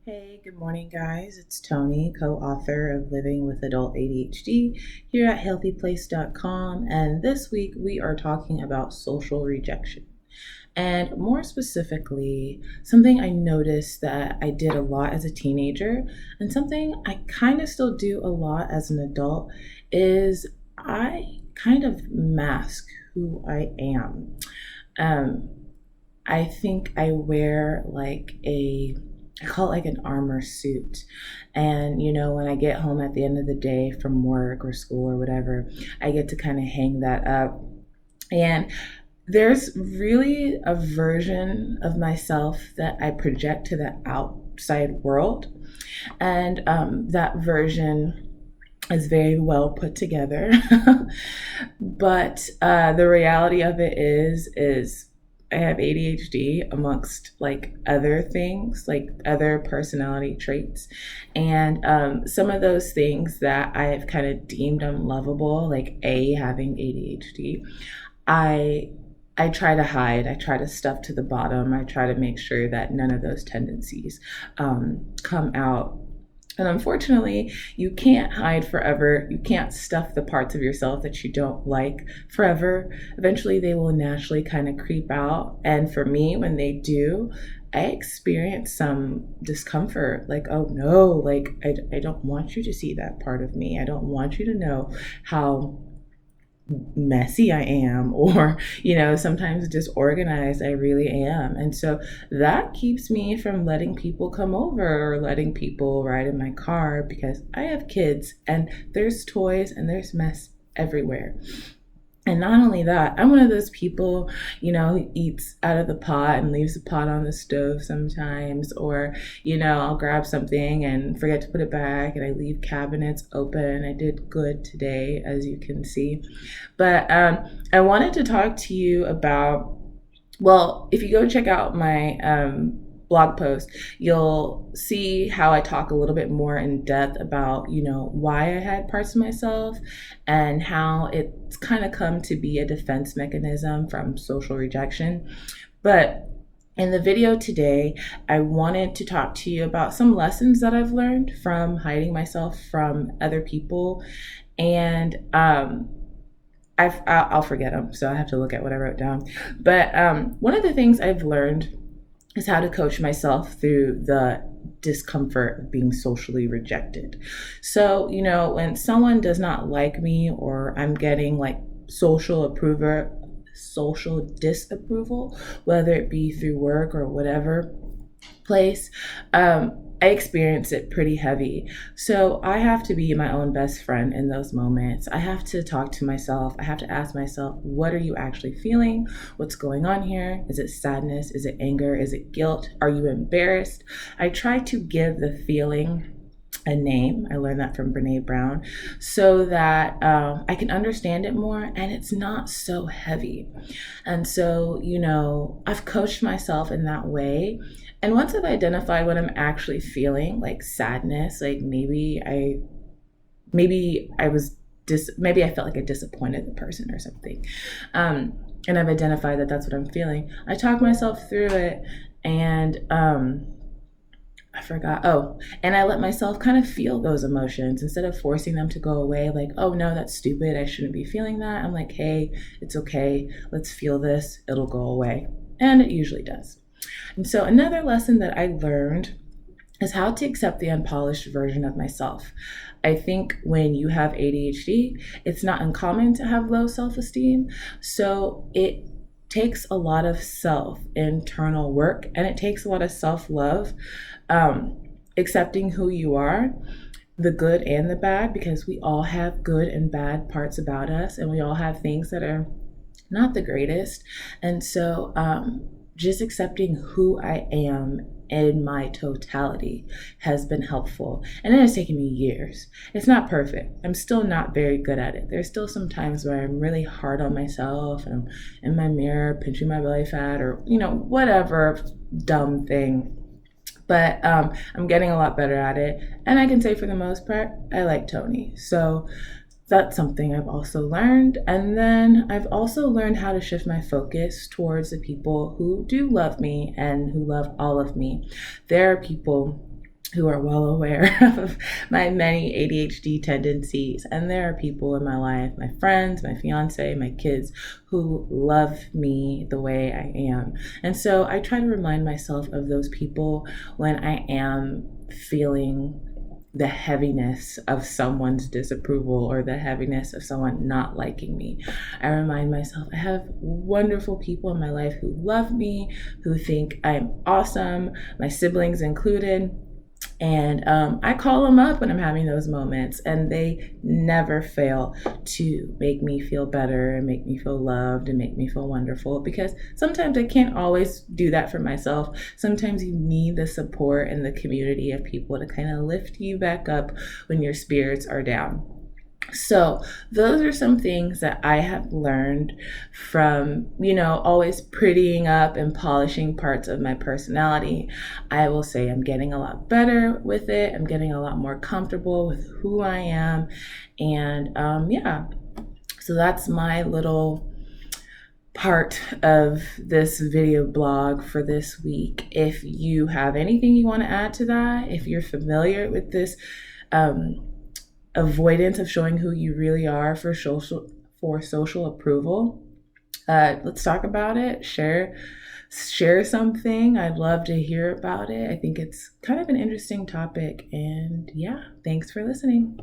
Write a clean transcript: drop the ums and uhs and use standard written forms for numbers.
Hey, good morning, guys. It's Tonie, co author of Living with Adult ADHD here at HealthyPlace.com. And this week we are talking about social rejection. And more specifically, something I noticed that I did a lot as a teenager, and something I kind of still do a lot as an adult, is I kind of mask who I am. Um, I think I wear I call it like an armor suit. And, when I get home at the end of the day from work or school or whatever, I get to kind of hang that up. And there's really a version of myself that I project to the outside world. And that version is very well put together. But the reality of it is I have ADHD amongst like other things, like other personality traits. And some of those things that I have kind of deemed unlovable, like having ADHD, I I try to hide. I try to stuff to the bottom. I try to make sure that none of those tendencies come out. And unfortunately, you can't hide forever. You can't stuff the parts of yourself that you don't like forever. Eventually, they will naturally kind of creep out. And for me, when they do, I experience some discomfort. Like, oh no, like, I don't want you to see that part of me. I don't want you to know how messy I am, or, sometimes disorganized I really am. And so that keeps me from letting people come over or letting people ride in my car because I have kids and there's toys and there's mess everywhere. And not only that, I'm one of those people, who eats out of the pot and leaves the pot on the stove sometimes. Or, I'll grab something and forget to put it back and I leave cabinets open. I did good today, as you can see. But I wanted to talk to you about, well, if you go check out my blog post, you'll see how I talk a little bit more in depth about, why I had parts of myself and how it's kind of come to be a defense mechanism from social rejection. But in the video today, I wanted to talk to you about some lessons that I've learned from hiding myself from other people. And I'll forget them, so I have to look at what I wrote down. But one of the things I've learned is how to coach myself through the discomfort of being socially rejected. So, when someone does not like me or I'm getting like social disapproval, whether it be through work or whatever place, I experience it pretty heavy. So I have to be my own best friend in those moments. I have to talk to myself. I have to ask myself, what are you actually feeling? What's going on here? Is it sadness? Is it anger? Is it guilt? Are you embarrassed? I try to give the feeling a name. I learned that from Brene Brown, so that I can understand it more and it's not so heavy. And so, I've coached myself in that way. And once I've identified what I'm actually feeling, like sadness, like maybe I felt like I disappointed the person or something. And I've identified that that's what I'm feeling. I talk myself through it, and I forgot. Oh, and I let myself kind of feel those emotions instead of forcing them to go away. Like, oh no, that's stupid. I shouldn't be feeling that. I'm like, hey, it's okay. Let's feel this. It'll go away. And it usually does. And so another lesson that I learned is how to accept the unpolished version of myself. I think when you have ADHD, it's not uncommon to have low self-esteem. So it takes a lot of internal work, and it takes a lot of self-love, accepting who you are, the good and the bad, because we all have good and bad parts about us, and we all have things that are not the greatest. And so just accepting who I am in my totality has been helpful. And it has taken me years. It's not perfect. I'm still not very good at it. There's still some times where I'm really hard on myself and I'm in my mirror pinching my belly fat or, whatever dumb thing. But I'm getting a lot better at it. And I can say for the most part, I like Tonie. So that's something I've also learned. And then I've also learned how to shift my focus towards the people who do love me and who love all of me. There are people who are well aware of my many ADHD tendencies. And there are people in my life, my friends, my fiance, my kids, who love me the way I am. And so I try to remind myself of those people when I am feeling the heaviness of someone's disapproval or the heaviness of someone not liking me. I remind myself I have wonderful people in my life who love me, who think I'm awesome, my siblings included. And I call them up when I'm having those moments, and they never fail to make me feel better and make me feel loved and make me feel wonderful, because sometimes I can't always do that for myself. Sometimes you need the support and the community of people to kind of lift you back up when your spirits are down. So those are some things that I have learned from, always prettying up and polishing parts of my personality. I will say I'm getting a lot better with it. I'm getting a lot more comfortable with who I am. And yeah, so that's my little part of this video blog for this week. If you have anything you want to add to that, if you're familiar with this, avoidance of showing who you really are for social approval, let's talk about it. Share something. I'd love to hear about it. I think it's kind of an interesting topic. And yeah, thanks for listening.